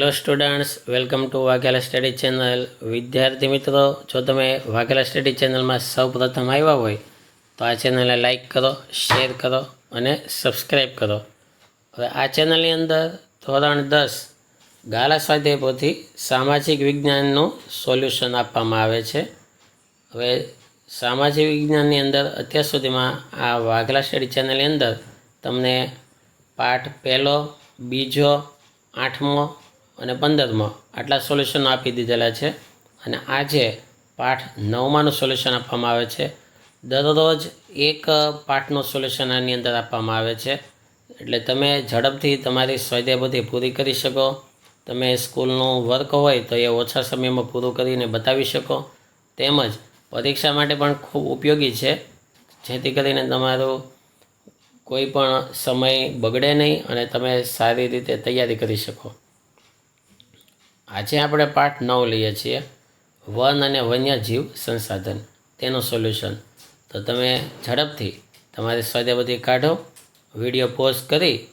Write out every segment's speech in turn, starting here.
Hello students, welcome to Vaghela study channel. વિદ્યાર્થી મિત્રો, જો તમે વાઘેલા સ્ટડી ચેનલમાં સૌ પ્રથમ આવ્યા હોય તો આ ચેનલને લાઈક કરો, શેર કરો અને સબસ્ક્રાઈબ કરો. હવે આ ચેનલની અંદર ધોરણ 10 ગાલા સ્વાધ્યાય પોથી સામાજિક વિજ્ઞાનનું સોલ્યુશન આપવામાં આવે છે. હવે સામાજિક વિજ્ઞાનની અંદર અત્યાર સુધીમાં આ વાઘેલા સ્ટડી ચેનલની અંદર તમને પાઠ 1, 2, 8મો અને 15મો આટલા સોલ્યુશનો આપી દીધેલા છે. અને આજે પાઠ 9માનું સોલ્યુશન આપવામાં આવે છે. દરરોજ એક પાઠનું સોલ્યુશન આની અંદર આપવામાં આવે છે, એટલે તમે ઝડપથી તમારી સ્વાધ્યાય પોથી પૂરી કરી શકો. તમે સ્કૂલનું વર્ક હોય તો એ ઓછા સમયમાં પૂરું કરીને બતાવી શકો. તેમજ પરીક્ષા માટે પણ ખૂબ ઉપયોગી છે, જેથી કરીને તમારું કોઈ પણ સમય બગડે નહીં અને તમે સારી રીતે તૈયારી કરી શકો. આજે આપણે પાઠ 9 લઈએ છીએ, વન અને વન્યજીવ સંસાધન, તેનું સોલ્યુશન. તો તમે ઝડપથી તમારી સ્વાધ્યાયપોથી કાઢો, વિડીયો પોઝ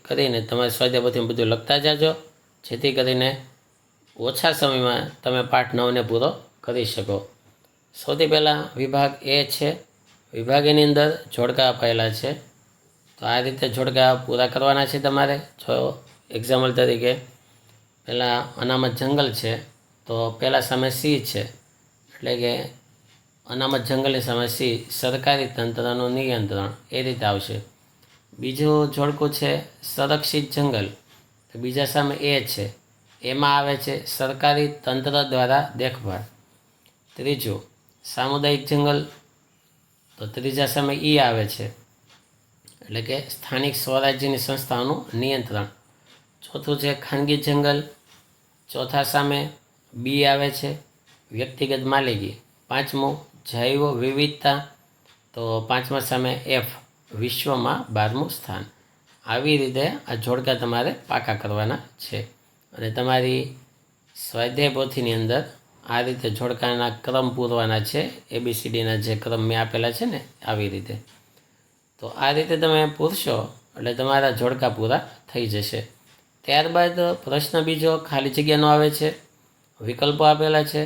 કરીને તમારી સ્વાધ્યાયપોથી બધું લખતા જાજો, જેથી કરીને ઓછા સમયમાં તમે પાઠ 9ને પૂરો કરી શકો. સૌથી પહેલાં વિભાગ એ છે. વિભાગની અંદર જોડકા અપાયેલા છે, તો આ રીતે જોડકા પૂરા કરવાના છે તમારે. જો એક્ઝામ્પલ તરીકે પહેલાં અનામત જંગલ છે, તો પહેલાં સામે સી છે, એટલે કે અનામત જંગલની સામે સી, સરકારી તંત્રનું નિયંત્રણ, એ રીતે આવશે. બીજું જોડકું છે સંરક્ષિત જંગલ, તો બીજા સામે એ છે, એમાં આવે છે સરકારી તંત્ર દ્વારા દેખભાળ. ત્રીજું સામુદાયિક જંગલ, તો ત્રીજા સામે ઈ આવે છે, એટલે કે સ્થાનિક સ્વરાજ્યની સંસ્થાઓનું નિયંત્રણ. ચોથું છે ખાનગી જંગલ, ચોથા સામે બી આવે છે, વ્યક્તિગત માલિકી. પાંચમું જૈવ વિવિધતા, તો પાંચમા સામે એફ, વિશ્વમાં 12મું સ્થાન. આવી રીતે આ જોડકા તમારે પાકા કરવાના છે. અને તમારી સ્વાધ્યાય પોથીની અંદર આ રીતે જોડકાના ક્રમ પૂરવાના છે, ABCDના જે ક્રમ મેં આપેલા છે ને, આવી રીતે. તો આ રીતે તમે પૂરશો એટલે તમારા જોડકા પૂરા થઈ જશે. ત્યારબાદ પ્રશ્ન બીજો ખાલી જગ્યાનો આવે છે. વિકલ્પો આપેલા છે,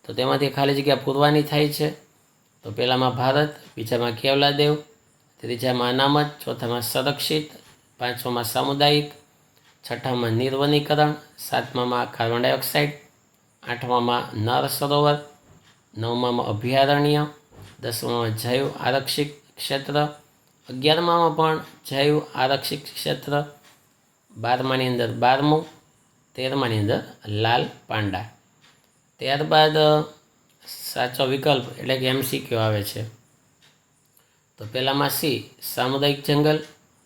તો તેમાંથી ખાલી જગ્યા પૂરવાની થાય છે. તો પહેલામાં ભારત, બીજામાં કેવલાદેવ, ત્રીજામાં અનામત, ચોથામાં સંરક્ષિત, પાંચમામાં સામુદાયિક, છઠ્ઠામાં નિર્વનીકરણ, સાતમામાં કાર્બન ડાયોક્સાઇડ, આઠમામાં નર સરોવર, નવમામાં અભયારણ્ય, દસમામાં જૈવ આરક્ષિત ક્ષેત્ર, 11મામાં પણ જૈવ આરક્ષિત ક્ષેત્ર, 12માની અંદર 12મું, 13માની અંદર લાલ પાંડા. ત્યારબાદ સાચો વિકલ્પ એટલે કે MCQ આવે છે. તો પહેલામાં સી સામુદાયિક જંગલ,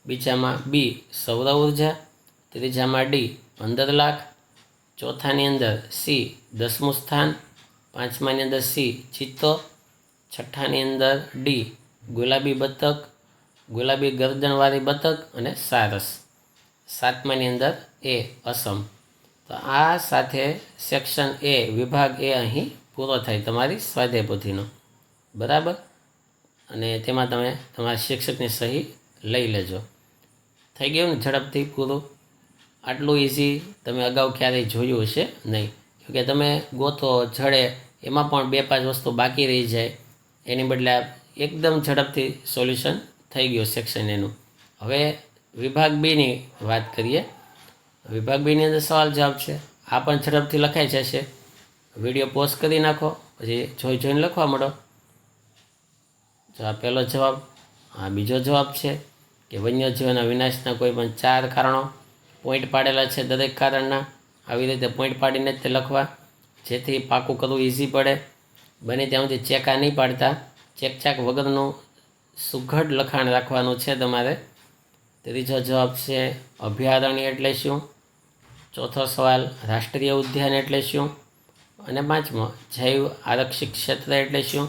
બીજામાં બી સૌર ઉર્જા, ત્રીજામાં ડી 15 લાખ, ચોથાની અંદર સી 10મું સ્થાન, પાંચમાની અંદર સી ચિત્તો, છઠ્ઠાની અંદર ડી ગુલાબી બતક, ગુલાબી ગરદનવાળી બતક અને સારસ, સાતમાની અંદર એ અસમ. તો આ સાથે સેક્શન એ, વિભાગ એ અહીં પૂરો થાય તમારી સ્વાધ્યાય પોથીનો, બરાબર. અને તેમાં તમે તમારા શિક્ષકની સહી લઈ લેજો. થઈ ગયું ને ઝડપથી પૂરું? આટલું ઇઝી તમે અગાઉ ક્યારેય જોયું હશે નહીં, કેમકે તમે ગોતો જડે એમાં પણ 2-5 વસ્તુ બાકી રહી જાય, એની બદલે એકદમ ઝડપથી સોલ્યુશન થઈ ગયું સેક્શન એનું. હવે વિભાગ બીની વાત કરીએ. વિભાગ બીની અંદર સવાલ જવાબ છે, આ પણ ઝડપથી લખાઈ જશે. વિડીયો પોઝ કરી નાખો, પછી જોઈને લખવા માંડો. જો આ પહેલો જવાબ, આ બીજો જવાબ છે કે વન્યજીવોના વિનાશના કોઈ પણ 4 કારણો, પોઈન્ટ પાડેલા છે દરેક કારણના. આવી રીતે પોઈન્ટ પાડીને જ તે લખવા, જેથી પાકું કરવું ઇઝી પડે. બને ત્યાં સુધી ચેકા નહીં પાડતા, ચેકચાક વગરનું સુઘડ લખાણ રાખવાનું છે તમારે. ત્રીજો જવાબ છે અભયારણ્ય એટલે શું. ચોથો સવાલ રાષ્ટ્રીય ઉદ્યાન એટલે શું. અને પાંચમો જૈવ આરક્ષિત ક્ષેત્ર એટલે શું.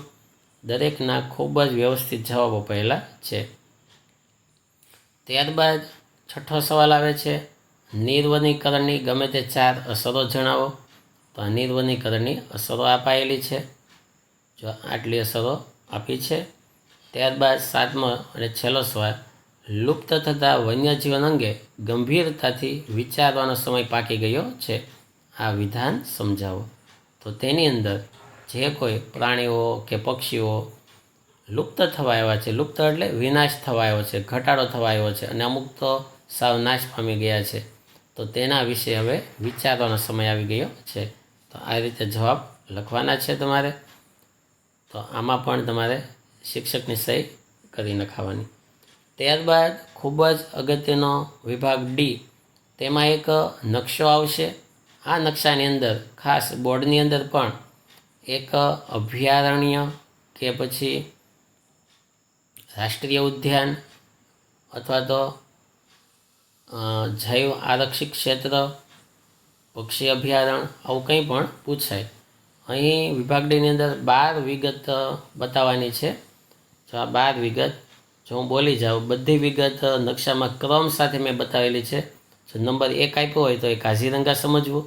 દરેકના ખૂબ જ વ્યવસ્થિત જવાબો પહેલાં છે. ત્યારબાદ છઠ્ઠો સવાલ આવે છે, નિર્વનીકરણની ગમે તે 4 અસરો જણાવો. તો આ નિર્વનીકરણની અસરો અપાયેલી છે, જો આટલી અસરો આપી છે. ત્યારબાદ સાતમો અને છેલ્લો સવાલ, લુપ્ત થતા વન્યજીવન અંગે ગંભીરતાથી વિચારવાનો સમય પાકી ગયો છે. આ વિધાન સમજાવો. તો તેની અંદર જે કોઈ પ્રાણીઓ કે પક્ષીઓ લુપ્ત થવા આવ્યા છે, લુપ્ત એટલે વિનાશ થવા આવ્યો છે, ઘટાડો થવા આવ્યો છે, અને અમુક તો સાવ નાશ પામી ગયા છે, તો તેના વિશે હવે વિચારવાનો સમય આવી ગયો છે. તો આ રીતે જવાબ લખવાના છે તમારે. તો આમાં પણ તમારે શિક્ષકની સહી કરી નખાવાની. ત્યારબાદ ખૂબ જ અગત્યનો વિભાગ ડી, તેમાં એક નકશો આવશે. આ નકશાની અંદર ખાસ બોર્ડની અંદર પણ એક અભયારણ્ય કે પછી રાષ્ટ્રીય ઉદ્યાન અથવા તો જૈવ આરક્ષિત ક્ષેત્ર, પક્ષી અભયારણ્ય, આવું કંઈ પણ પૂછાય. અહીં વિભાગ ડીની અંદર 12 વિગત બતાવવાની છે. જો આ 12 વિગત જો હું બોલી જાઉં, બધી વિગત નકશામાં ક્રમ સાથે મેં બતાવેલી છે. જો નંબર 1 આપ્યો હોય તો એ કાઝીરંગા સમજવું,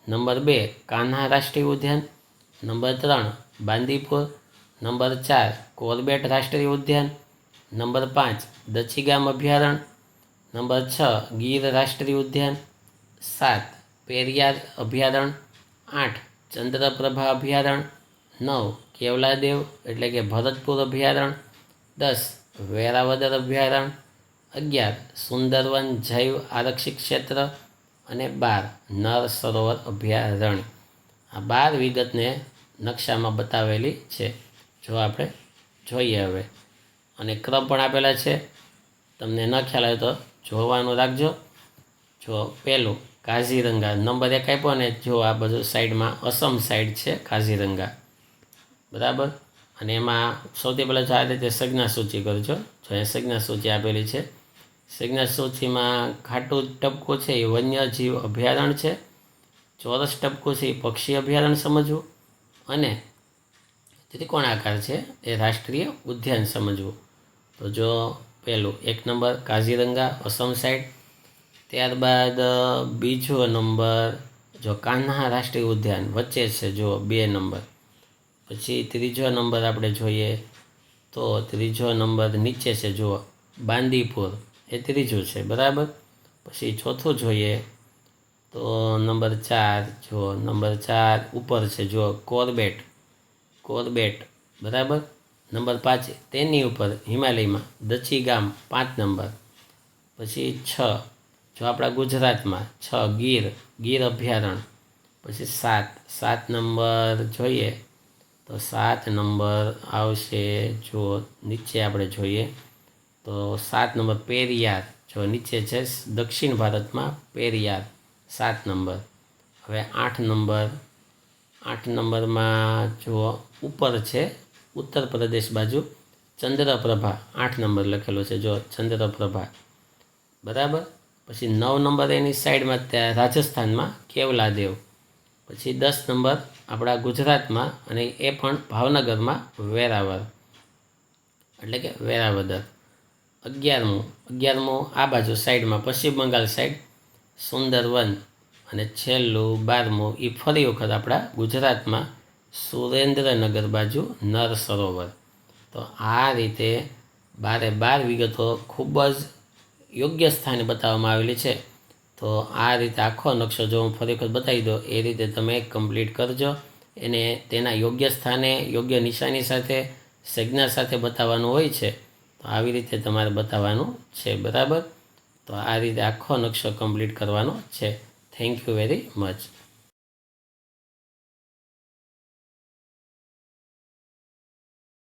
નંબર 2 કાન્હા રાષ્ટ્રીય ઉદ્યાન, નંબર 3 બાંદીપુર, નંબર 4 કોર્બેટ રાષ્ટ્રીય ઉદ્યાન, નંબર 5 દચીગામ અભયારણ્ય, નંબર 6 ગીર રાષ્ટ્રીય ઉદ્યાન, 7 પેરિયાર અભયારણ્ય, 8 ચંદ્રપ્રભા અભયારણ્ય, 9 કેવલાદેવ એટલે કે ભરતપુર અભયારણ્ય, 10 વેરાવદર અભયારણ્ય, 11 સુંદરવન જૈવ આરક્ષિત ક્ષેત્ર, અને 12 નર સરોવર અભયારણ્ય. આ 12 વિગતને નકશામાં બતાવેલી છે. જો આપણે જોઈએ હવે, અને ક્રમ પણ આપેલા છે. તમને ન ખ્યાલ આવે તો જોવાનું રાખજો. જો પહેલું કાઝીરંગા નંબર 1 આપ્યો ને, જો આ બધું સાઈડમાં અસમ સાઈડ છે કાઝીરંગા, બરાબર. અને એમાં સૌથી પહેલાં જો આ રીતે સંજ્ઞા સૂચિ કરજો. જો અહીંયા સંજ્ઞા સૂચિ આપેલી છે. સંજ્ઞા સૂચિમાં ખાટું ટપકું છે એ વન્યજીવ અભયારણ્ય છે, ચોરસ ટપકું છે એ પક્ષી અભયારણ્ય સમજવું, અને ત્રિકોણાકાર છે એ રાષ્ટ્રીય ઉદ્યાન સમજવું. તો જો પહેલું 1 નંબર કાઝીરંગા અસમ સાઈડ. ત્યારબાદ બીજો નંબર જો કાન્હા રાષ્ટ્રીય ઉદ્યાન વચ્ચે છે, જો 2 નંબર. પછી ત્રીજો નંબર આપણે જોઈએ તો ત્રીજો નંબર નીચે છે, જુઓ બાંદીપુર એ ત્રીજું છે, બરાબર. પછી ચોથું જોઈએ તો નંબર 4, જો નંબર 4 ઉપર છે, જો કોર્બેટ, બરાબર. નંબર 5 તેની ઉપર હિમાલયમાં દચીગામ 5 નંબર. પછી 6 જો આપણા ગુજરાતમાં 6 ગીર અભયારણ્ય. પછી 7 નંબર જોઈએ તો 7 નંબર આવશે, જો નીચે આપણે જોઈએ તો 7 નંબર પેરિયાર, જો નીચે છે દક્ષિણ ભારતમાં પેરિયાર 7 નંબર. હવે 8 નંબરમાં જો ઉપર છે ઉત્તર પ્રદેશ બાજુ ચંદ્રપ્રભા 8 નંબર લખેલો છે, જો ચંદ્રપ્રભા, બરાબર. પછી 9 નંબર એની સાઈડમાં ત્યાં રાજસ્થાનમાં કેવલાદેવ. પછી 10 નંબર આપણા ગુજરાતમાં, અને એ પણ ભાવનગરમાં વેરાવળ એટલે કે વેરાવદર. 11મું આ બાજુ સાઈડમાં પશ્ચિમ બંગાળ સાઈડ સુંદરવન, અને છેલ્લું 12મું એ ફરી વખત આપણા ગુજરાતમાં સુરેન્દ્રનગર બાજુ નર સરોવર. તો આ રીતે 12 વિગતો ખૂબ જ યોગ્ય સ્થાને બતાવવામાં આવેલી છે. તો આ રીતે આખો નકશો જો હું ફરી વખત બતાવી દો એ રીતે તમે કમ્પ્લીટ કરજો. એને તેના યોગ્ય સ્થાને યોગ્ય નિશાની સાથે સંજ્ઞા સાથે બતાવવાનું હોય છે. તો આવી રીતે તમારે બતાવવાનું છે, બરાબર. તો આ રીતે આખો નકશો કમ્પ્લીટ કરવાનો છે. Thank you very much.